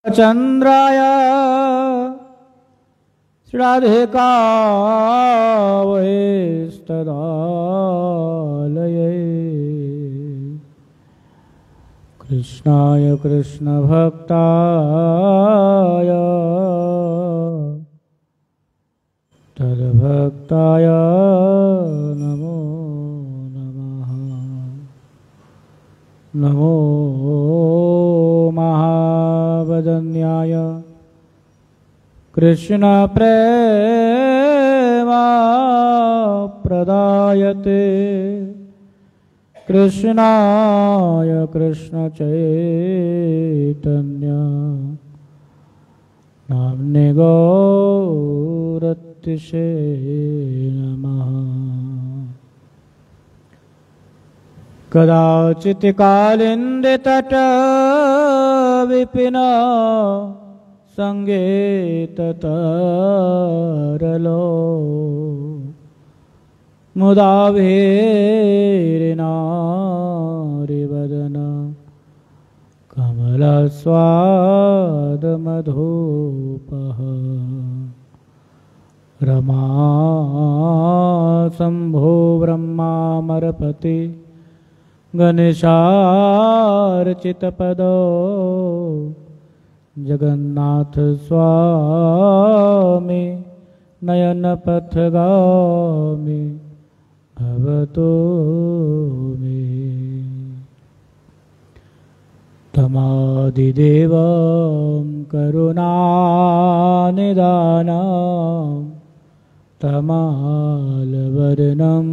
चंद्राय श्राद्धिकावैस्तदालये कृष्णाय कृष्णभक्ताय तद्भक्ताय नमो नमः। नमो महावदन्याय कृष्ण प्रेमा प्रदायते कृष्णाय कृष्ण चैतन्य नाम्ने गौरतिसे नमः। कदाचित् कालिन्दे तट विपिन संगीततरलो मुदा भीरिनारिवदन कमलस्वादमधुपः रमा शम्भो ब्रह्मामरपति गणेशार्चितपदो जगन्नाथ स्वामी नयनपथगामी भवतो मे। तमादिदेवं करुणानिधानं तमालवर्णं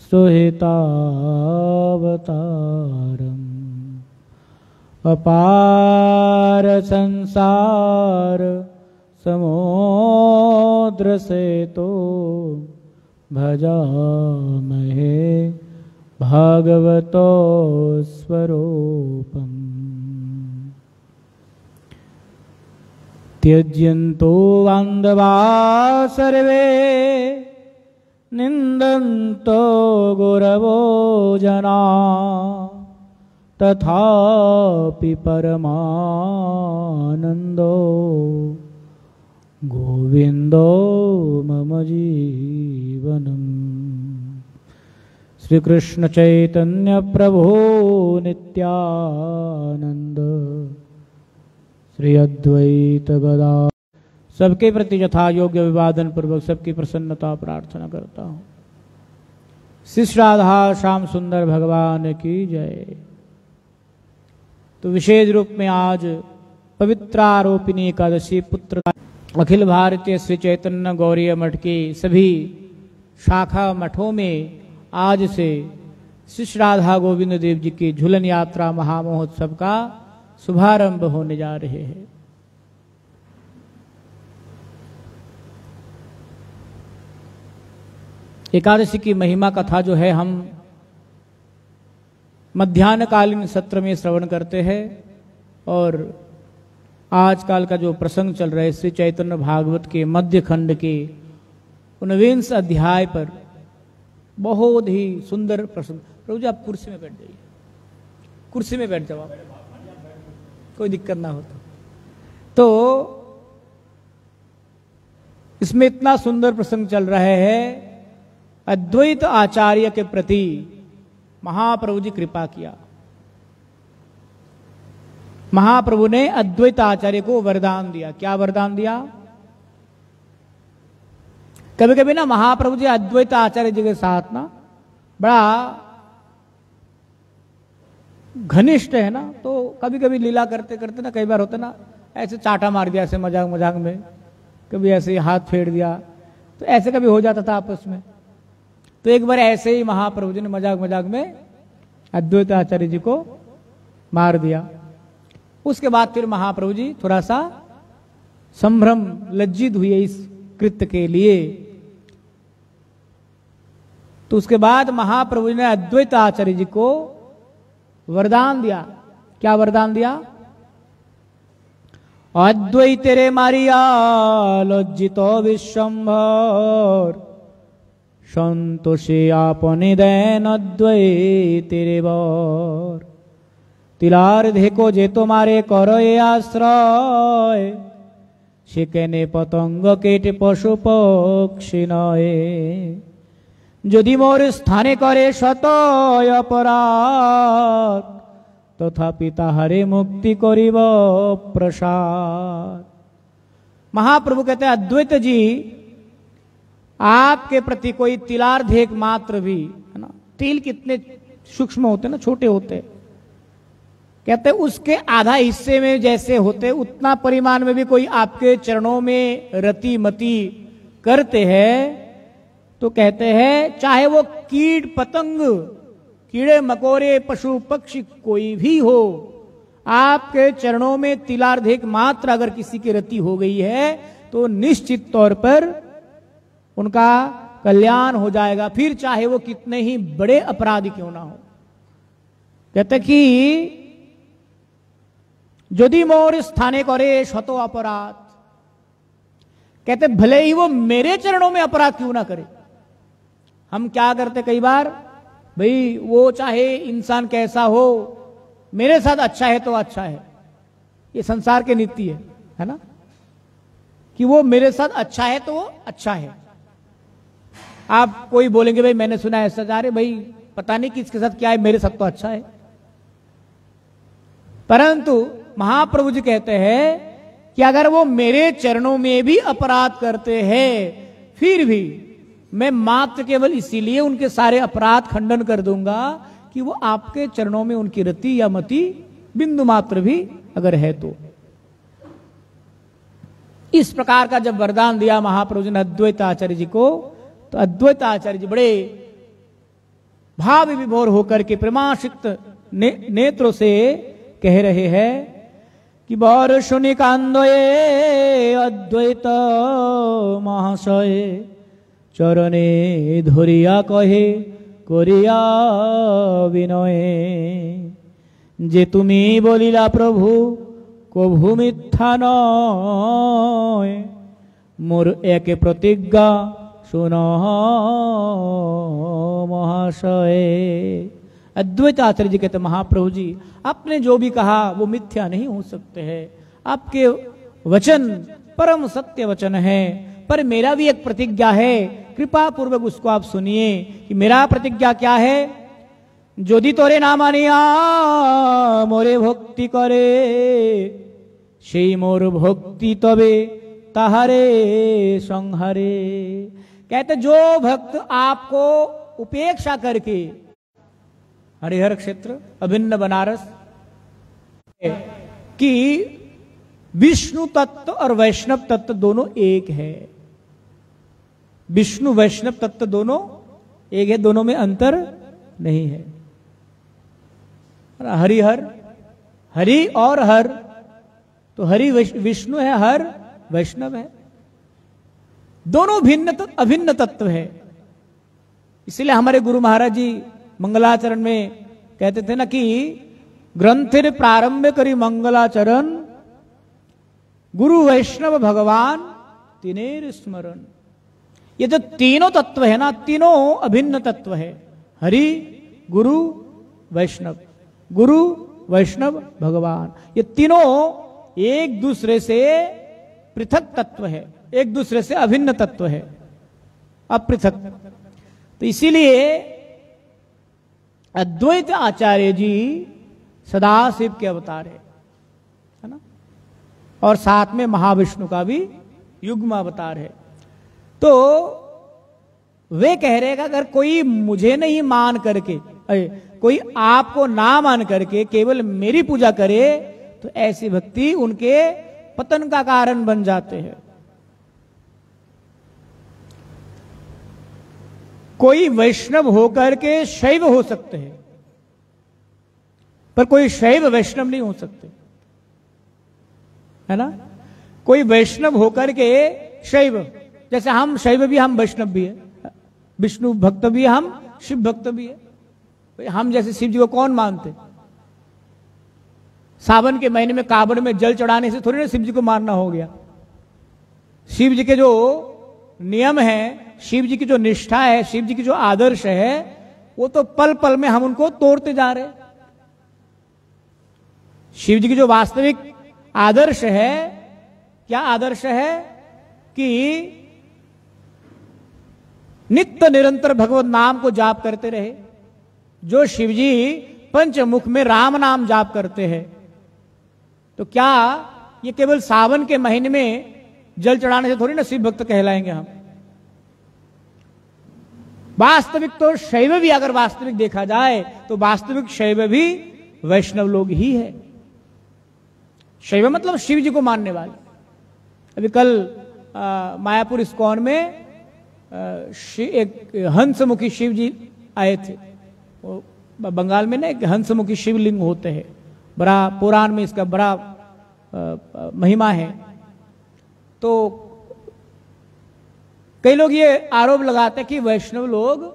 सुहितावतारम् अपार संसार समुद्र से तो भजामहे भागवतो स्वरूपम्। त्यज्यन्तो बान्धवा सर्वे निन्दन्तो गुरवो जना तथापि परमानन्दो गोविन्दो मम जीवनम्। श्री कृष्ण चैतन्य प्रभु नित्यानंद श्री अद्वैत गदा सबके प्रति यथा योग्य अभिवादन पूर्वक सबकी प्रसन्नता प्रार्थना करता हूँ। श्री राधा श्याम सुंदर भगवान की जय। तो विशेष रूप में आज पवित्रारोपिणी एकादशी पुत्र अखिल भारतीय श्री चैतन्य गौरीय मठ के सभी शाखा मठों में आज से श्री राधा गोविंद देव जी की झूलन यात्रा महामहोत्सव का शुभारंभ होने जा रहे हैं। एकादशी की महिमा कथा जो है हम मध्याह्नकालीन सत्र में श्रवण करते हैं और आजकल का जो प्रसंग चल रहा है श्री चैतन्य भागवत के मध्य खंड के 19 अध्याय पर बहुत ही सुंदर प्रसंग। प्रभु जी आप कुर्सी में बैठ जाइए, कुर्सी में बैठ जाओ, कोई दिक्कत ना हो तो इसमें इतना सुंदर प्रसंग चल रहा है। अद्वैत आचार्य के प्रति महाप्रभु जी कृपा किया। महाप्रभु ने अद्वैत आचार्य को वरदान दिया। क्या वरदान दिया? कभी कभी ना महाप्रभु जी अद्वैत आचार्य जी के साथ ना बड़ा घनिष्ठ है ना, तो कभी कभी लीला करते करते ना कई बार होता ना ऐसे चाटा मार दिया, ऐसे मजाक मजाक में, कभी ऐसे हाथ फेर दिया, तो ऐसे कभी हो जाता था आपस में। तो एक बार ऐसे ही महाप्रभु जी ने मजाक मजाक में अद्वैत आचार्य जी को मार दिया। उसके बाद फिर महाप्रभु जी थोड़ा सा संभ्रम लज्जित हुए इस कृत्य के लिए। तो उसके बाद महाप्रभु जी ने अद्वैत आचार्य जी को वरदान दिया। क्या वरदान दिया? अद्वैत रे मारिया लज्जितो विश्वम्भर संतोषे आपने देन अद्वैत रे वर। तिलार देखो जे तुम्हारे करो ये आश्रय সেখানে পতঙ্গ কেটে পশু পক্ষী নয় যদি মোর স্থানে করে শত অপরাধ तथापि ताहारे मुक्ति करिब प्रसाद। महाप्रभु कहते हैं अद्वैत जी आपके प्रति कोई तिलार्धेक मात्र भी, है ना, तिल कितने सूक्ष्म होते हैं ना, छोटे होते, कहते उसके आधा हिस्से में जैसे होते उतना परिमाण में भी कोई आपके चरणों में रति मति करते हैं तो कहते हैं चाहे वो कीट पतंग कीड़े मकोड़े पशु पक्षी कोई भी हो, आपके चरणों में तिलार्धेक मात्र अगर किसी की रति हो गई है तो निश्चित तौर पर उनका कल्याण हो जाएगा, फिर चाहे वो कितने ही बड़े अपराधी क्यों ना हो। कहते कि यदि मोर स्थाने करे शत अपराध, कहते भले ही वो मेरे चरणों में अपराध क्यों ना करे। हम क्या करते कई बार, भाई वो चाहे इंसान कैसा हो मेरे साथ अच्छा है तो अच्छा है, ये संसार के नीति है ना, कि वो मेरे साथ अच्छा है तो वो अच्छा है। आप कोई बोलेंगे भाई मैंने सुना ऐसा जा रहे, भाई पता नहीं किसके साथ क्या है, मेरे साथ तो अच्छा है। परंतु महाप्रभु जी कहते हैं कि अगर वो मेरे चरणों में भी अपराध करते हैं फिर भी मैं मात्र केवल इसीलिए उनके सारे अपराध खंडन कर दूंगा कि वो आपके चरणों में उनकी रति या मति बिंदु मात्र भी अगर है तो। इस प्रकार का जब वरदान दिया महाप्रभु जी ने अद्वैत आचार्य जी को, तो अद्वैत आचार्य जी बड़े भाव विभोर होकर के प्रेमासिक्त नेत्रों से कह रहे हैं कि बर सुनि कांदये अद्वैत महाशय चरणे धरिया कहे करिया विनये जे तुमी बोलिला प्रभु कभु मिथ्या नय मोर एक प्रतिज्ञा सुन महाशय। अद्वैत आचार्य जी कहते महाप्रभु जी आपने जो भी कहा वो मिथ्या नहीं हो सकते हैं, आपके वचन परम सत्य वचन है, पर मेरा भी एक प्रतिज्ञा है, कृपा पूर्वक उसको आप सुनिए कि मेरा प्रतिज्ञा क्या है। यदि तोरे ना मानिया मोरे भक्ति करे সেই मोर भक्ति तबे ताहारे संहारे। कहते जो भक्त आपको उपेक्षा करके, हरिहर क्षेत्र अभिन्न बनारस कि विष्णु तत्व और वैष्णव तत्व दोनों एक है, विष्णु वैष्णव तत्व दोनों एक है, दोनों में अंतर नहीं है। हरिहर हरि और हर, तो हरि विष्णु है, हर वैष्णव है, दोनों भिन्न अभिन्न तत्व है। इसलिए हमारे गुरु महाराज जी मंगलाचरण में कहते थे ना कि ग्रंथिर प्रारंभ करी मंगलाचरण गुरु वैष्णव भगवान तिनेर स्मरण। ये जो तीनों तत्व है ना, तीनों अभिन्न तत्व है, हरि गुरु वैष्णव, गुरु वैष्णव भगवान, ये तीनों एक दूसरे से पृथक तत्व है, एक दूसरे से अभिन्न तत्व है, अपृथक। तो इसीलिए अद्वैत आचार्य जी सदाशिव के अवतार है ना, और साथ में महाविष्णु का भी युग्म अवतार है। तो वे कह रहे हैं कि अगर कोई मुझे नहीं मान करके, कोई आपको ना मान करके केवल मेरी पूजा करे तो ऐसी भक्ति उनके पतन का कारण बन जाते हैं। कोई वैष्णव होकर के शैव हो सकते हैं, पर कोई शैव वैष्णव नहीं हो सकते, है ना। कोई वैष्णव होकर के शैव, जैसे हम शैव भी, हम वैष्णव भी है, विष्णु भक्त भी, हम शिव भक्त भी है। हम जैसे शिव जी को कौन मानते? सावन के महीने में कांवड़ में जल चढ़ाने से थोड़ी ना शिव जी को मानना हो गया। शिव जी के जो नियम है, शिव जी की जो निष्ठा है, शिव जी की जो आदर्श है, वो तो पल पल में हम उनको तोड़ते जा रहे। शिव जी की जो वास्तविक आदर्श है, क्या आदर्श है कि नित्य निरंतर भगवत नाम को जाप करते रहे। जो शिव जी पंचमुख में राम नाम जाप करते हैं, तो क्या ये केवल सावन के महीने में जल चढ़ाने से थोड़ी ना शिव भक्त कहलाएंगे हम। वास्तविक तो शैव भी, अगर वास्तविक देखा जाए तो वास्तविक शैव भी वैष्णव लोग ही है। शैव मतलब शिव जी को मानने वाले। अभी कल मायापुर इस्कॉन में एक हंसमुखी शिव जी आए थे। वो बंगाल में ना एक हंसमुखी शिवलिंग होते हैं, बड़ा पुराण में इसका बड़ा महिमा है। तो कई लोग ये आरोप लगाते हैं कि वैष्णव लोग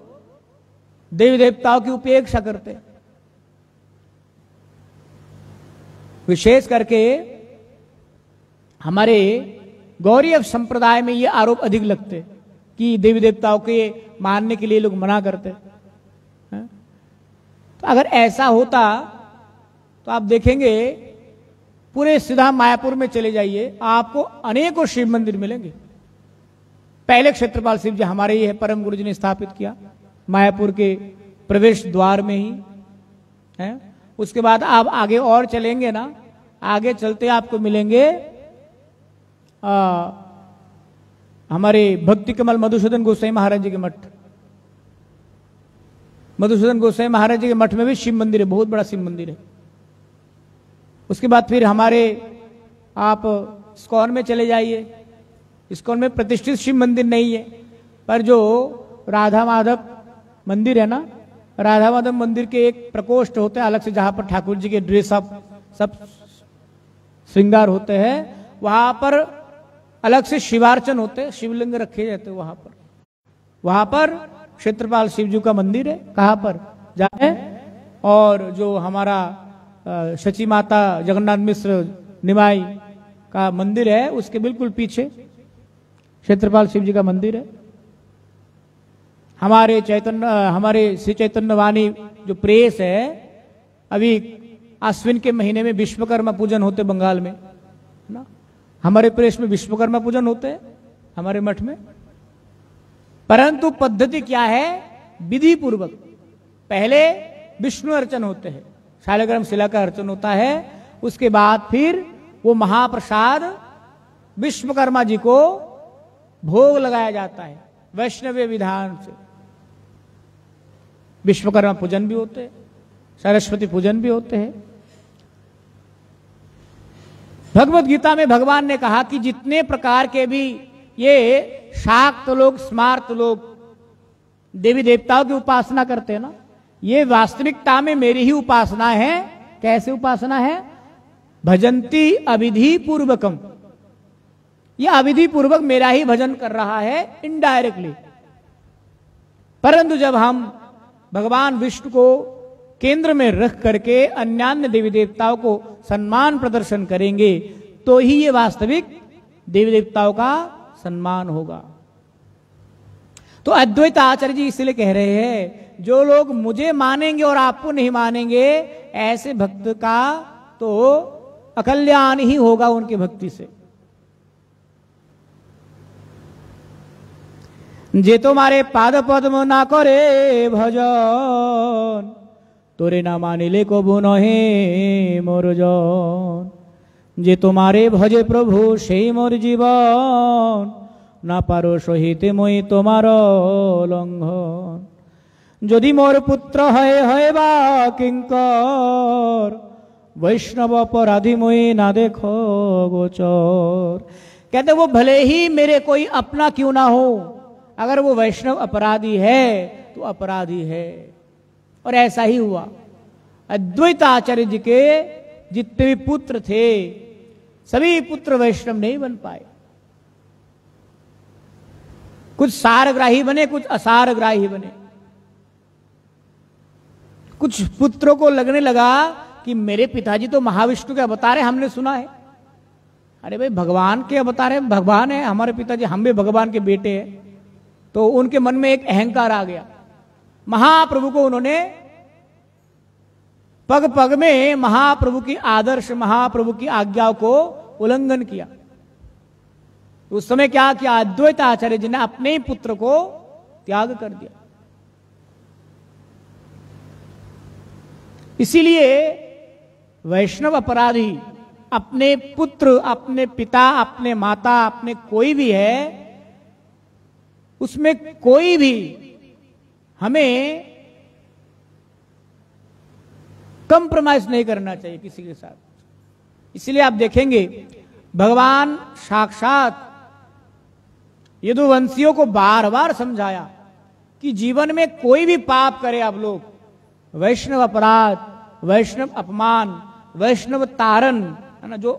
देवी देवताओं की उपेक्षा करते हैं। विशेष करके हमारे गौरीय संप्रदाय में ये आरोप अधिक लगते कि देवी देवताओं के मानने के लिए लोग मना करते हैं। तो अगर ऐसा होता तो आप देखेंगे पूरे सीधा मायापुर में चले जाइए, आपको अनेकों शिव मंदिर मिलेंगे। पहले क्षेत्रपाल शिव जी हमारे ही है, परम गुरु जी ने स्थापित किया मायापुर के प्रवेश द्वार में ही है। उसके बाद आप आगे और चलेंगे ना, आगे चलते आपको मिलेंगे हमारे भक्ति कमल मधुसूदन गोसाई महाराज जी के मठ। मधुसूदन गोसाई महाराज जी के मठ में भी शिव मंदिर है, बहुत बड़ा शिव मंदिर है। उसके बाद फिर हमारे आप इस्कॉन में चले जाइए। इस्कॉन में प्रतिष्ठित शिव मंदिर नहीं है, पर जो राधा माधव मंदिर है ना, राधा माधव मंदिर के एक प्रकोष्ठ होते हैं अलग से, जहां पर ठाकुर जी के ड्रेस अप सब श्रृंगार होते हैं, वहां पर अलग से शिवार्चन होते हैं, शिवलिंग रखे जाते हैं वहां पर क्षेत्रपाल शिव जी का मंदिर है। कहां पर जाए? और जो हमारा शची माता जगन्नाथ मिश्र निमाई का मंदिर है, उसके बिल्कुल पीछे क्षेत्रपाल शिव जी का मंदिर है। हमारे श्री चैतन्य वाणी जो प्रेस है, अभी आश्विन के महीने में विश्वकर्मा पूजन होते बंगाल में ना, हमारे प्रेस में विश्वकर्मा पूजन होते हैं हमारे मठ में। परंतु पद्धति क्या है? विधि पूर्वक पहले विष्णु अर्चन होते हैं, शालिग्राम शिला का अर्चन होता है, उसके बाद फिर वो महाप्रसाद विश्वकर्मा जी को भोग लगाया जाता है वैष्णव विधान से। विश्वकर्मा पूजन भी होते हैं, सरस्वती पूजन भी होते हैं। भगवत गीता में भगवान ने कहा कि जितने प्रकार के भी ये शाक्त लोग, स्मार्त लोग देवी देवताओं की उपासना करते हैं ना, ये वास्तविकता में मेरी ही उपासना है। कैसे उपासना है? भजंती अविधि पूर्वकम, यह अविधि पूर्वक मेरा ही भजन कर रहा है इनडायरेक्टली। परंतु जब हम भगवान विष्णु को केंद्र में रख करके अन्यान्य देवी देवताओं को सम्मान प्रदर्शन करेंगे, तो ही ये वास्तविक देवी देवताओं का सम्मान होगा। तो अद्वैत आचार्य जी इसलिए कह रहे हैं, जो लोग मुझे मानेंगे और आपको नहीं मानेंगे, ऐसे भक्त का तो अकल्याण ही होगा उनकी भक्ति से। जे तुम्हारे पाद पद्म ना करे भजन, तोरे ना मानिले कबू नहे मोर जन। जे तुम्हारे भजे प्रभु সেই मोर जीवन, ना पारो सहिते মই তোমার লঙ্ঘন। যদি মোর পুত্র হয় বা কিঙ্কর, वैष्णव अपराधी मोई ना देखो गोचर। कहते वो भले ही मेरे कोई अपना क्यों ना हो, अगर वो वैष्णव अपराधी है तो अपराधी है। और ऐसा ही हुआ। अद्वैत आचार्य जी के जितने भी पुत्र थे, सभी पुत्र वैष्णव नहीं बन पाए। कुछ सारग्राही बने, कुछ असारग्राही बने। कुछ पुत्रों को लगने लगा कि मेरे पिताजी तो महाविष्णु के अवतार है, हमने सुना है। अरे भाई, भगवान के अवतार है, भगवान है हमारे पिताजी, हम भी भगवान के बेटे हैं। तो उनके मन में एक अहंकार आ गया। महाप्रभु को उन्होंने पग पग में महाप्रभु की आदर्श, महाप्रभु की आज्ञा को उल्लंघन किया। उस समय क्या किया, अद्वैत आचार्य जी ने अपने ही पुत्र को त्याग कर दिया। इसीलिए वैष्णव अपराधी अपने पुत्र, अपने पिता, अपने माता, अपने कोई भी है, उसमें कोई भी हमें कंप्रोमाइज नहीं करना चाहिए किसी के साथ। इसलिए आप देखेंगे भगवान साक्षात यदुवंशियों को बार बार समझाया कि जीवन में कोई भी पाप करे आप लोग, वैष्णव अपराध, वैष्णव अपमान, वैष्णव तारण, है ना, जो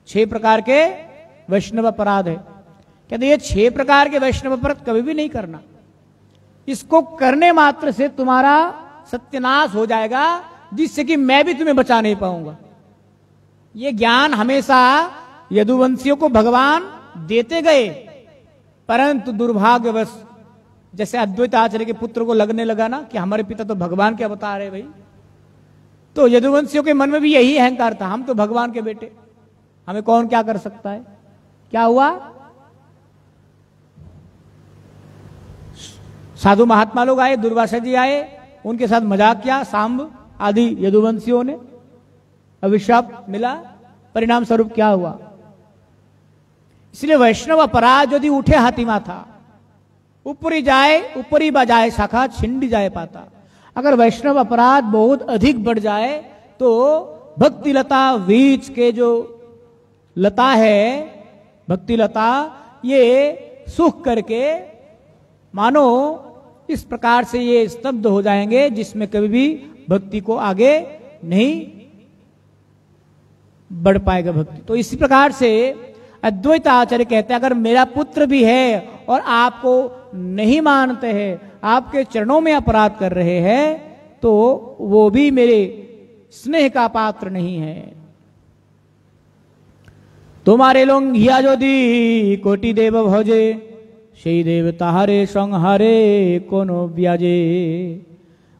6 प्रकार के वैष्णव अपराध है, कहते ये 6 प्रकार के वैष्णव अपराध कभी भी नहीं करना। इसको करने मात्र से तुम्हारा सत्यानाश हो जाएगा, जिससे कि मैं भी तुम्हें बचा नहीं पाऊंगा। ये ज्ञान हमेशा यदुवंशियों को भगवान देते गए, परंतु दुर्भाग्यवश जैसे अद्वैत आचार्य के पुत्र को लगने लगा ना कि हमारे पिता तो भगवान के अवतार है भाई, तो यदुवंशियों के मन में भी यही अहंकार था, हम तो भगवान के बेटे, हमें कौन क्या कर सकता है। क्या हुआ, साधु महात्मा लोग आए, दुर्वासा जी आए, उनके साथ मजाक किया, सांब आदि यदुवंशियों ने, अभिशाप मिला, परिणाम स्वरूप क्या हुआ। इसलिए वैष्णव अपराध यदि उठे हाथीमा था, ऊपरी जाए ऊपरी बजाए शाखा, छिंडी जाए पाता। अगर वैष्णव अपराध बहुत अधिक बढ़ जाए तो भक्ति लता, बीज के जो लता है भक्ति लता, ये सूख करके मानो इस प्रकार से ये स्तब्ध हो जाएंगे, जिसमें कभी भी भक्ति को आगे नहीं बढ़ पाएगा भक्ति। तो इसी प्रकार से अद्वैत आचार्य कहते हैं अगर मेरा पुत्र भी है और आपको नहीं मानते हैं, आपके चरणों में अपराध कर रहे हैं, तो वो भी मेरे स्नेह का पात्र नहीं है। तुम्हारे लोंघिया यदि कोटि देव भजे, সেই দেব তাহারে সংহারে কোন ব্যাজে,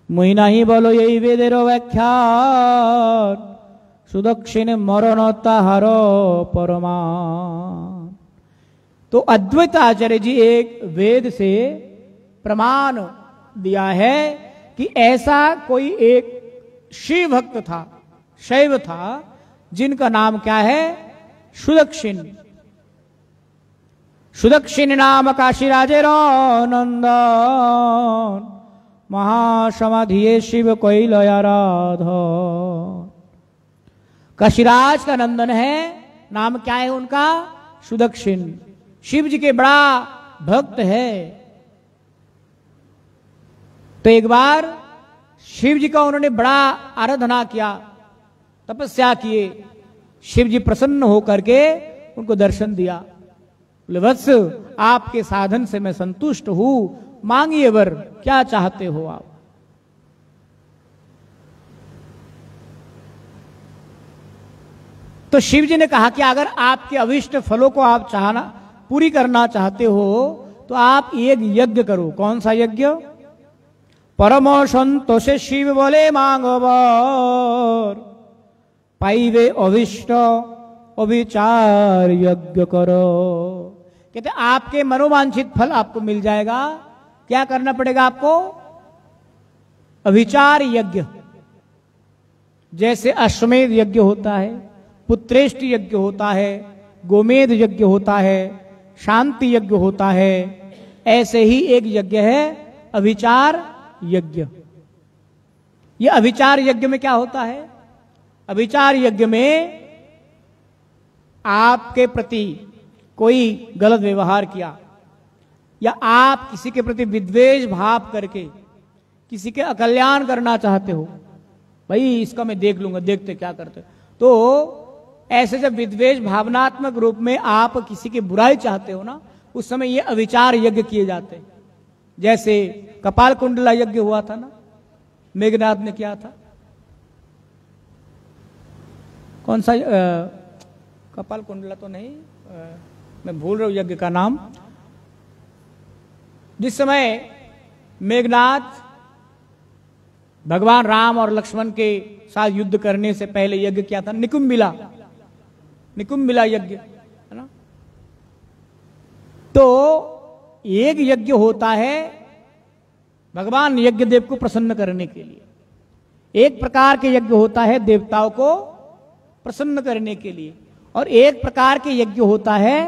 মুই নাহি বলো এই বেদের ব্যাখ্যা, सुदक्षिण मरण ताहार परमान। तो अद्वैत आचार्य जी एक वेद से प्रमाण दिया है कि ऐसा कोई एक शिव भक्त था, शैव था, जिनका नाम क्या है, सुदक्षिण। सुदक्षिण नाम काशीराजेर नंदन, महासमाधिये शिव कैलयाराधन। काशीराज का नंदन है, नाम क्या है उनका, सुदक्षिण। शिव जी के बड़ा भक्त है। तो एक बार शिव जी का उन्होंने बड़ा आराधना किया, तपस्या किए, शिव जी प्रसन्न होकर के उनको दर्शन दिया। बोले वत्स आपके साधन से मैं संतुष्ट हूं, मांगिए वर, क्या चाहते हो आप। तो शिव जी ने कहा कि अगर आपके अभिष्ट फलों को आप चाहना पूरी करना चाहते हो तो आप एक यज्ञ करो। कौन सा यज्ञ, परम संतोष शिव बोले मांगो वर, पाइवे अभिष्ट अभिचार यज्ञ करो। कहते आपके मनोवांछित फल आपको मिल जाएगा। क्या करना पड़ेगा आपको, अभिचार यज्ञ। जैसे अश्वमेध यज्ञ होता है, पुत्रेष्ट यज्ञ होता है, गोमेध यज्ञ होता है, शांति यज्ञ होता है, ऐसे ही एक यज्ञ है अभिचार यज्ञ। यह अभिचार यज्ञ में क्या होता है, अभिचार यज्ञ में आपके प्रति कोई गलत व्यवहार किया या आप किसी के प्रति विद्वेष भाव करके किसी के अकल्याण करना चाहते हो, भाई इसका मैं देख लूंगा, देखते क्या करते, तो ऐसे जब विद्वेष भावनात्मक रूप में आप किसी की बुराई चाहते हो ना, उस समय ये अविचार यज्ञ किए जाते हैं। जैसे कपाल कुंडला यज्ञ हुआ था ना, मेघनाथ ने किया था। कौन सा कपाल कुंडला तो नहीं, मैं भूल रहा हूं यज्ञ का नाम। जिस समय मेघनाथ भगवान राम और लक्ष्मण के साथ युद्ध करने से पहले यज्ञ क्या था? निकुंभिला, निकुंभिला यज्ञ, है ना। तो एक यज्ञ होता है भगवान यज्ञदेव को प्रसन्न करने के लिए, एक प्रकार के यज्ञ होता है देवताओं को प्रसन्न करने के लिए, और एक प्रकार के यज्ञ होता है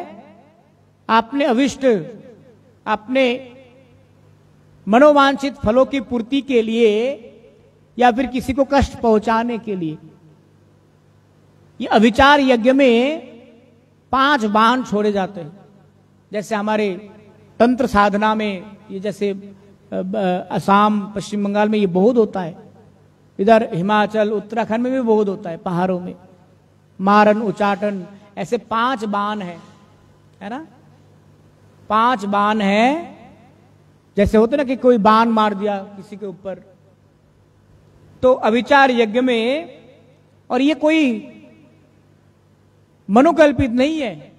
अपने अविष्ट, अपने मनोवांछित फलों की पूर्ति के लिए या फिर किसी को कष्ट पहुंचाने के लिए। ये अभिचार यज्ञ में 5 बाण छोड़े जाते हैं। जैसे हमारे तंत्र साधना में ये, जैसे असम पश्चिम बंगाल में ये बहुत होता है, इधर हिमाचल उत्तराखंड में भी बहुत होता है, पहाड़ों में मारन उचाटन, ऐसे 5 बाण है ना, 5 बाण है। जैसे होते ना कि कोई बाण मार दिया किसी के ऊपर, तो अभिचार यज्ञ में, और ये कोई मनोकल्पित नहीं है,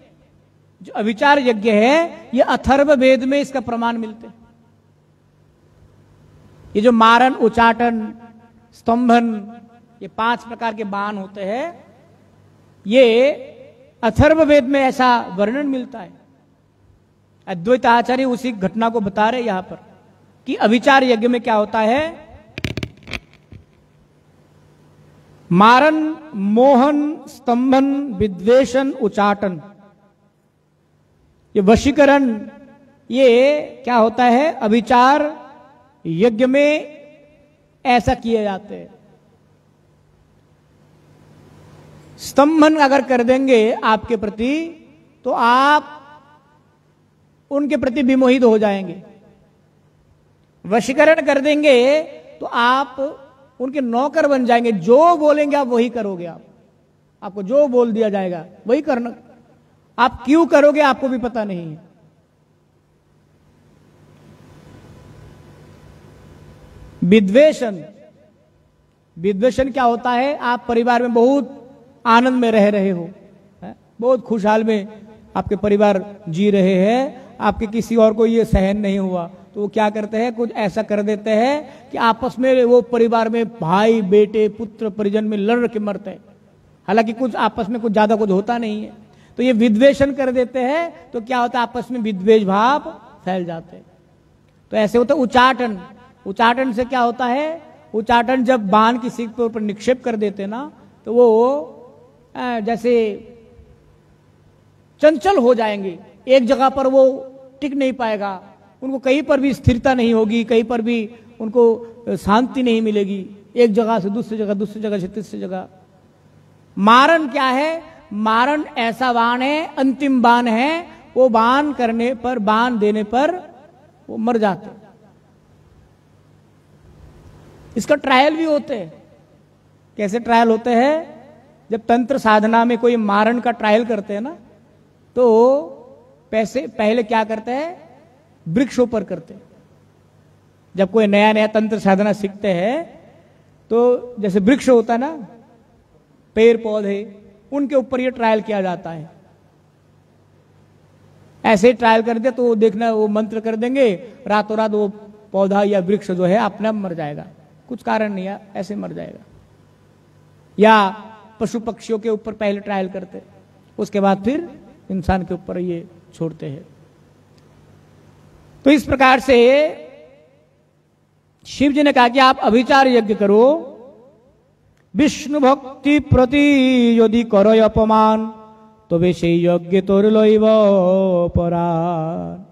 जो अभिचार यज्ञ है ये अथर्व वेद में इसका प्रमाण मिलते हैं। ये जो मारन उचाटन स्तंभन, ये 5 प्रकार के बाण होते हैं, ये अथर्व वेद में ऐसा वर्णन मिलता है। अद्वैत आचार्य उसी घटना को बता रहे यहां पर कि अभिचार यज्ञ में क्या होता है, मारन मोहन स्तंभन विद्वेषण उचाटन, ये वशीकरण, ये क्या होता है अभिचार यज्ञ में ऐसा किए जाते हैं। स्तंभन अगर कर देंगे आपके प्रति तो आप उनके प्रति विमोहित हो जाएंगे, वशीकरण कर देंगे तो आप उनके नौकर बन जाएंगे, जो बोलेंगे आप वही करोगे। आपको जो बोल दिया जाएगा वही करना, आप क्यों करोगे आपको भी पता नहीं है। विद्वेषण, विद्वेषण क्या होता है, आप परिवार में बहुत आनंद में रह रहे हो, बहुत खुशहाल में आपके परिवार जी रहे हैं, आपके किसी और को ये सहन नहीं हुआ, तो वो क्या करते हैं, कुछ ऐसा कर देते हैं कि आपस में वो परिवार में भाई बेटे पुत्र परिजन में लड़ के मरते हैं, हालांकि कुछ आपस में कुछ ज्यादा कुछ होता नहीं है। तो ये विद्वेषण कर देते हैं, तो क्या होता है आपस में विद्वेष भाव फैल जाते हैं। तो ऐसे होता है उचाटन, उचाटन से क्या होता है, उचाटन जब बाण किसी के ऊपर निक्षेप कर देते ना, तो वो जैसे चंचल हो जाएंगे, एक जगह पर वो टिक नहीं पाएगा, उनको कहीं पर भी स्थिरता नहीं होगी, कहीं पर भी उनको शांति नहीं मिलेगी, एक जगह से दूसरी जगह, दूसरी जगह से तीसरी जगह। मारन क्या है, मारन ऐसा बाण है, अंतिम बाण है, वो बाण करने पर, बाण देने पर वो मर जाते। इसका ट्रायल भी होते हैं। कैसे ट्रायल होते हैं, जब तंत्र साधना में कोई मारन का ट्रायल करते हैं ना, तो पहले क्या करते हैं, वृक्षों पर करते हैं। जब कोई नया नया तंत्र साधना सीखते हैं तो जैसे वृक्ष होता है ना, पेड़ पौधे, उनके ऊपर ये ट्रायल किया जाता है। ऐसे ट्रायल कर दे तो देखना, वो मंत्र कर देंगे, रातों रात वो पौधा या वृक्ष जो है अपने आप मर जाएगा, कुछ कारण नहीं है, ऐसे मर जाएगा। या पशु पक्षियों के ऊपर पहले ट्रायल करते, उसके बाद फिर इंसान के ऊपर ये छोड़ते हैं। तो इस प्रकार से शिव जी ने कहा कि आप अभिचार यज्ञ करो, विष्णु भक्ति प्रति यदि करो अपमान तो वे से यज्ञ तोर लैव परान।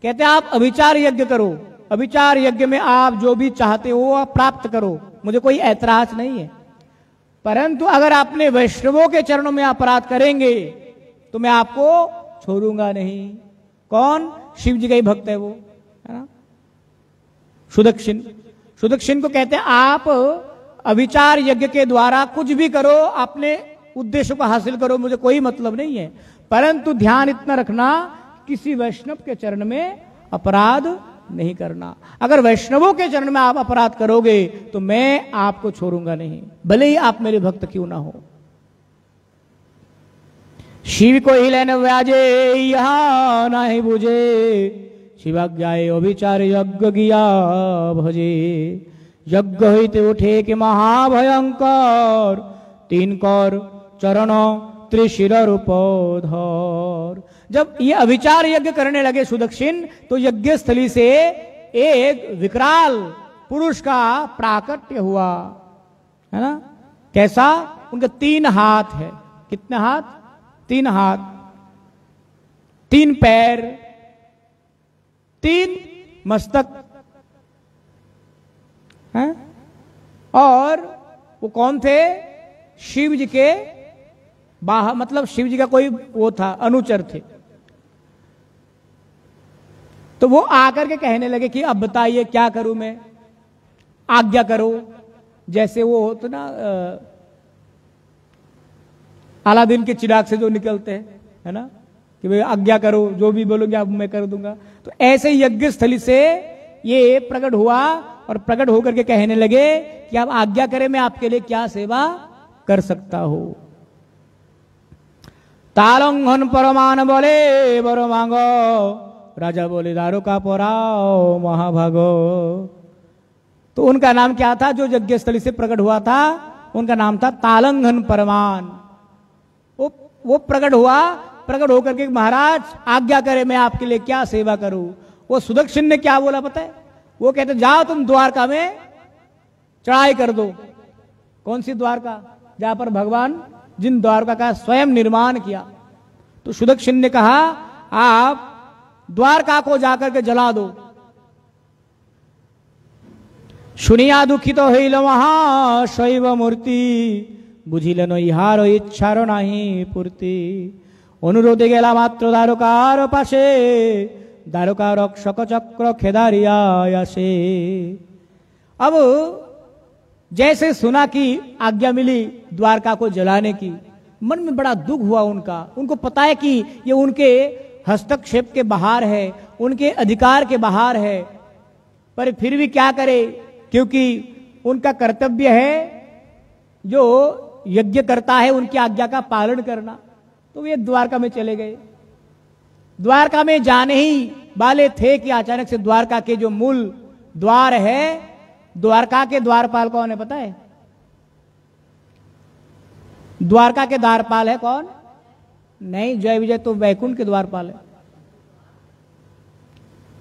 कहते हैं आप अभिचार यज्ञ करो, अभिचार यज्ञ में आप जो भी चाहते हो आप प्राप्त करो, मुझे कोई ऐतराज नहीं है, परंतु अगर आपने वैष्णवों के चरणों में अपराध करेंगे तो मैं आपको छोड़ूंगा नहीं। कौन, शिव जी का ही भक्त है वो, है ना, सुदक्षिण। सुदक्षिण को कहते हैं आप अभिचार यज्ञ के द्वारा कुछ भी करो, अपने उद्देश्य को हासिल करो, मुझे कोई मतलब नहीं है, परंतु ध्यान इतना रखना किसी वैष्णव के चरण में अपराध नहीं करना। अगर वैष्णवों के चरण में आप अपराध करोगे तो मैं आपको छोड़ूंगा नहीं, भले ही आप मेरे भक्त क्यों ना हो। शिव को ही लेने व्याजे यहां नहीं बुझे, शिवाज्ञाए अभिचार यज्ञ गिया भजे, यज्ञ हईते उठे कि महाभयंकर, तीन कर चरण त्रिशिर रूपोधर। जब ये अभिचार यज्ञ करने लगे सुदक्षिण, तो यज्ञ स्थली से एक विकराल पुरुष का प्राकट्य हुआ, है ना। कैसा? उनके 3 हाथ है। कितने हाथ? 3 हाथ, 3 पैर, 3 मस्तक है। और वो कौन थे? शिव जी के बाहर, मतलब शिव जी का कोई वो था, अनुचर थे। तो वो आकर के कहने लगे कि अब बताइए क्या करूं मैं, आज्ञा करो। जैसे वो होते ना अलादीन के चिराग से जो निकलते हैं, है ना, कि भाई आज्ञा करो, जो भी बोलोगे अब मैं कर दूंगा। तो ऐसे यज्ञ स्थली से ये प्रकट हुआ और प्रकट होकर के कहने लगे कि आप आज्ञा करें, मैं आपके लिए क्या सेवा कर सकता हूं। तालंघन परमान बोले बर मांगो, राजा बोले दारो का पोराओ महाभागो। तो उनका नाम क्या था? जो यज्ञ स्थली से प्रकट हुआ था उनका नाम था तालंघन परमान। वो प्रकट हुआ, प्रकट होकर के महाराज आज्ञा करे, मैं आपके लिए क्या सेवा करूं। वो सुदक्षिण ने क्या बोला पता है? वो कहते जाओ तुम द्वारका में चढ़ाई कर दो। कौन सी द्वारका? जहां पर भगवान जिन द्वारका का स्वयं निर्माण किया। तो सुदक्षिण ने कहा आप द्वारका को जाकर के जला दो। सुनिया दुखित हईल वहां शैव मूर्ति, बुझिलेन इहार इच्छार नहीं पूर्ति। अनुरोधे गेला मात्र द्वारकार पाशे, द्वारका रक्षक चक्र खेदारिया आसे। अब जैसे सुना कि आज्ञा मिली द्वारका को जलाने की, मन में बड़ा दुख हुआ उनका। उनको पता है कि ये उनके हस्तक्षेप के बाहर है, उनके अधिकार के बाहर है, पर फिर भी क्या करे, क्योंकि उनका कर्तव्य है जो यज्ञ करता है उनकी आज्ञा का पालन करना। तो वे द्वारका में चले गए। द्वारका में जाने ही वाले थे कि अचानक से द्वारका के जो मूल द्वार है, द्वारका के द्वारपाल कौन है पता है? द्वारका के द्वारपाल है कौन? नहीं, जय विजय तो वैकुंठ के द्वारपाल है।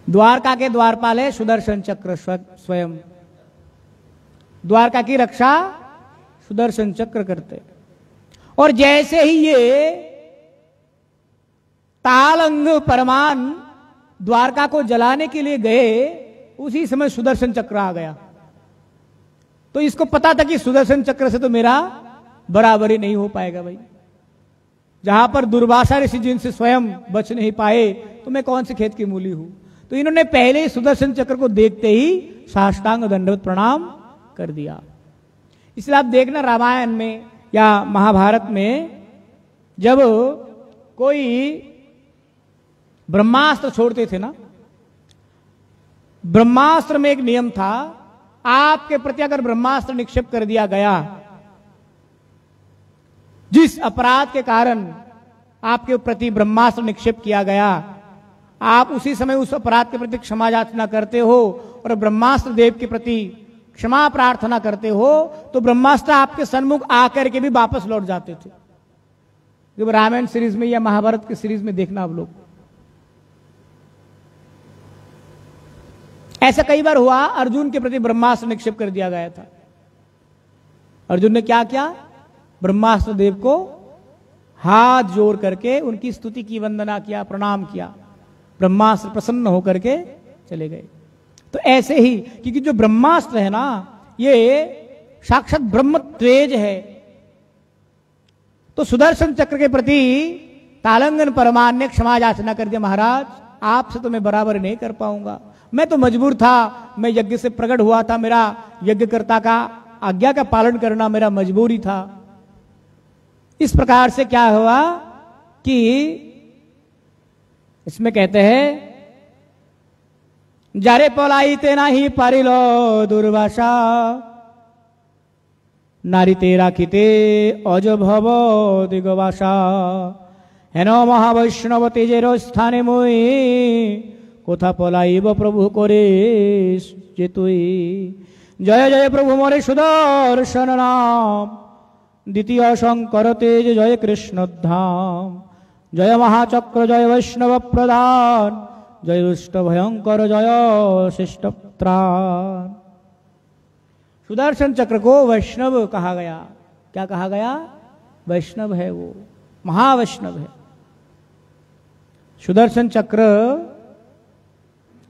द्वारका के द्वारपाल है सुदर्शन चक्र स्वयं। द्वारका की रक्षा सुदर्शन चक्र करते। और जैसे ही ये तालंग परमान द्वारका को जलाने के लिए गए, उसी समय सुदर्शन चक्र आ गया। तो इसको पता था कि सुदर्शन चक्र से तो मेरा बराबरी नहीं हो पाएगा भाई। जहां पर दुर्वासा ऋषि जिनसे स्वयं बच नहीं पाए, तो मैं कौन से खेत की मूली हूं। तो इन्होंने पहले ही सुदर्शन चक्र को देखते ही साष्टांग दंडवत प्रणाम कर दिया। इसलिए आप देखना रामायण में या महाभारत में जब कोई ब्रह्मास्त्र छोड़ते थे ना, ब्रह्मास्त्र में एक नियम था, आपके प्रति अगर ब्रह्मास्त्र निक्षेप कर दिया गया, जिस अपराध के कारण आपके प्रति ब्रह्मास्त्र निक्षेप किया गया, आप उसी समय उस अपराध के प्रति क्षमा याचना करते हो और ब्रह्मास्त्र देव के प्रति क्षमा प्रार्थना करते हो, तो ब्रह्मास्त्र आपके सन्मुख आकर के भी वापस लौट जाते थे। जब रामायण सीरीज में या महाभारत की सीरीज में देखना आप लोग, ऐसा कई बार हुआ। अर्जुन के प्रति ब्रह्मास्त्र निक्षेप कर दिया गया था। अर्जुन ने क्या किया? ब्रह्मास्त्र देव को हाथ जोड़ करके उनकी स्तुति की, वंदना किया, प्रणाम किया। ब्रह्मास्त्र प्रसन्न होकर के चले गए। तो ऐसे ही, क्योंकि जो ब्रह्मास्त्र है ना, ये साक्षात ब्रह्म तेज है। तो सुदर्शन चक्र के प्रति तालंगन परमान ने क्षमा याचना कर दिया, महाराज आपसे तो मैं बराबर नहीं कर पाऊंगा, मैं तो मजबूर था, मैं यज्ञ से प्रकट हुआ था, मेरा यज्ञकर्ता का आज्ञा का पालन करना मेरा मजबूरी था। इस प्रकार से क्या हुआ कि इसमें कहते हैं, जारे पलाईते नाही पारिलो दुर्वासा, नारीते राखिते अज भव दिगवासा, हेन महावैष्णव तेजेर स्थाने मुई, कोथा पलाइब प्रभु करे जे तुई, जय जय प्रभु मोरे सुदर्शन नाम, द्वितीय शंकर तेज जय कृष्ण धाम, जय महाचक्र जय वैष्णव प्रधान, जय दुष्ट भयंकर जय शिष्ट त्राण। सुदर्शन चक्र को वैष्णव कहा गया। क्या कहा गया? वैष्णव है, वो महावैष्णव है। सुदर्शन चक्र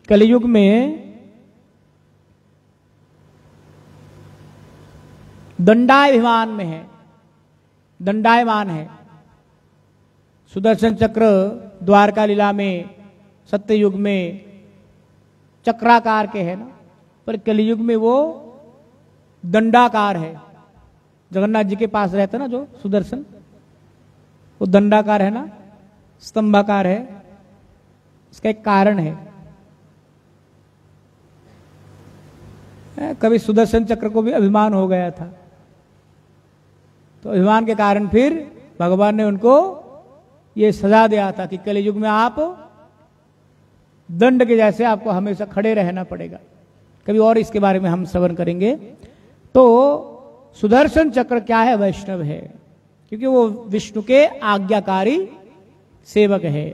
कलियुग में दंडायमान में है, दंडायमान है। सुदर्शन चक्र द्वारका लीला में सत्ययुग में चक्राकार के है ना, पर कलियुग में वो दंडाकार है। जगन्नाथ जी के पास रहता ना जो सुदर्शन, वो दंडाकार है ना, स्तंभाकार है। इसका एक कारण है। कभी सुदर्शन चक्र को भी अभिमान हो गया था, तो अभिमान के कारण फिर भगवान ने उनको ये सजा दिया था कि कलियुग में आप दंड के जैसे आपको हमेशा खड़े रहना पड़ेगा। कभी और इसके बारे में हम श्रवण करेंगे। तो सुदर्शन चक्र क्या है? वैष्णव है, क्योंकि वो विष्णु के आज्ञाकारी सेवक है।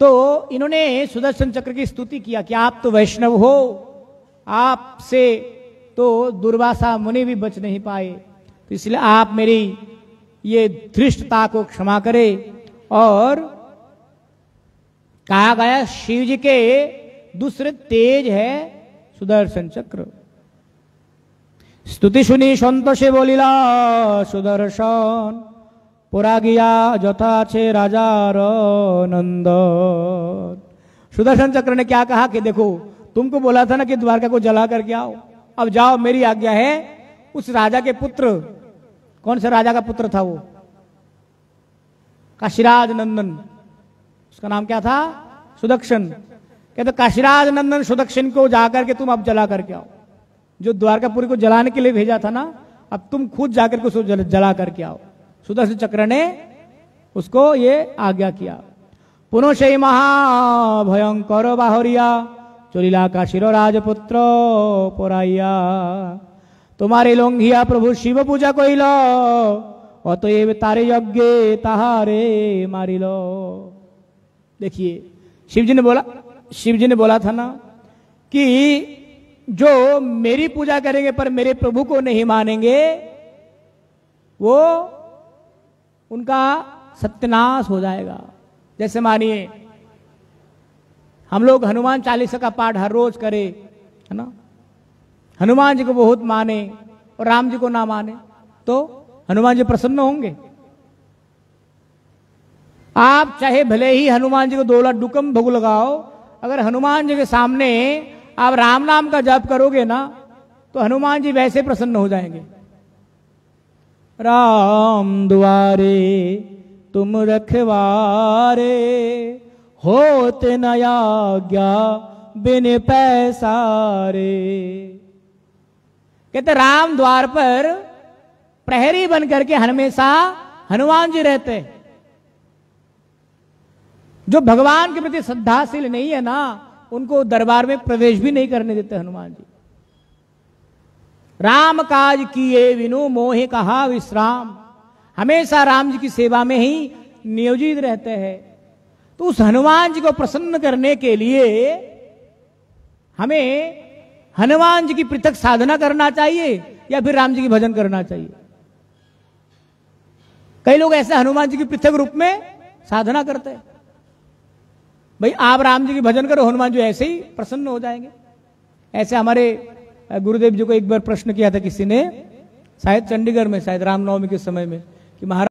तो इन्होंने सुदर्शन चक्र की स्तुति किया कि आप तो वैष्णव हो, आपसे तो दुर्वासा मुनि भी बच नहीं पाए, तो इसलिए आप मेरी ये धृष्टता को क्षमा करें। और कहा गया शिव जी के दूसरे तेज है सुदर्शन चक्र। स्तुति सुनी संतोषे बोलिला सुदर्शन, पुरा गया जथा छे राजार नंदन। सुदर्शन चक्र ने क्या कहा कि देखो, तुमको बोला था ना कि द्वारका को जला करके आओ, अब जाओ, मेरी आज्ञा है। उस राजा के पुत्र, कौन सा राजा का पुत्र था वो? काशीराज नंदन। उसका नाम क्या था? सुदक्षण। कहते काशीराज नंदन सुदक्षण को जाकर के तुम अब जला करके आओ। जो द्वारकापुरी को जलाने के लिए भेजा था ना, अब तुम खुद जाकर के उसको जला करके आओ। सुदर्शन चक्र ने उसको ये आज्ञा किया। पुनः से महाभयंकर बाहरिया, चलिला काशीर राजपुत्र पोराइया। तुम्हारे लोंघिया प्रभु शिव पूजा कइल, अतएव तारे यज्ञ ताहारे मारिलो। देखिए, शिव जी ने बोला था ना कि जो मेरी पूजा करेंगे पर मेरे प्रभु को नहीं मानेंगे, वो उनका सत्यानाश हो जाएगा। जैसे मानिए हम लोग हनुमान चालीसा का पाठ हर रोज करें, है ना, हनुमान जी को बहुत माने और राम जी को ना माने, तो हनुमान जी प्रसन्न होंगे? आप चाहे भले ही हनुमान जी को 2 लड्डू कम भोग लगाओ, अगर हनुमान जी के सामने आप राम नाम का जप करोगे ना, तो हनुमान जी वैसे प्रसन्न हो जाएंगे। राम दुआरे तुम रखवारे, होते नया आज्ञा बिन पैसारे। कहते राम द्वार पर प्रहरी बन करके हमेशा हनुमान जी रहते। जो भगवान के प्रति श्रद्धाशील नहीं है ना, उनको दरबार में प्रवेश भी नहीं करने देते हनुमान जी। राम काज किए विनु मोहे कहा विश्राम, हमेशा राम जी की सेवा में ही नियोजित रहते हैं। तो उस हनुमान जी को प्रसन्न करने के लिए हमें हनुमान जी की पृथक साधना करना चाहिए या फिर राम जी की भजन करना चाहिए? कई लोग ऐसे हनुमान जी की पृथक रूप में साधना करते हैं। भाई आप राम जी की भजन करो, हनुमान जी ऐसे ही प्रसन्न हो जाएंगे। ऐसे हमारे गुरुदेव जी को एक बार प्रश्न किया था किसी ने, शायद चंडीगढ़ में, शायद रामनवमी के समय में, कि महाराज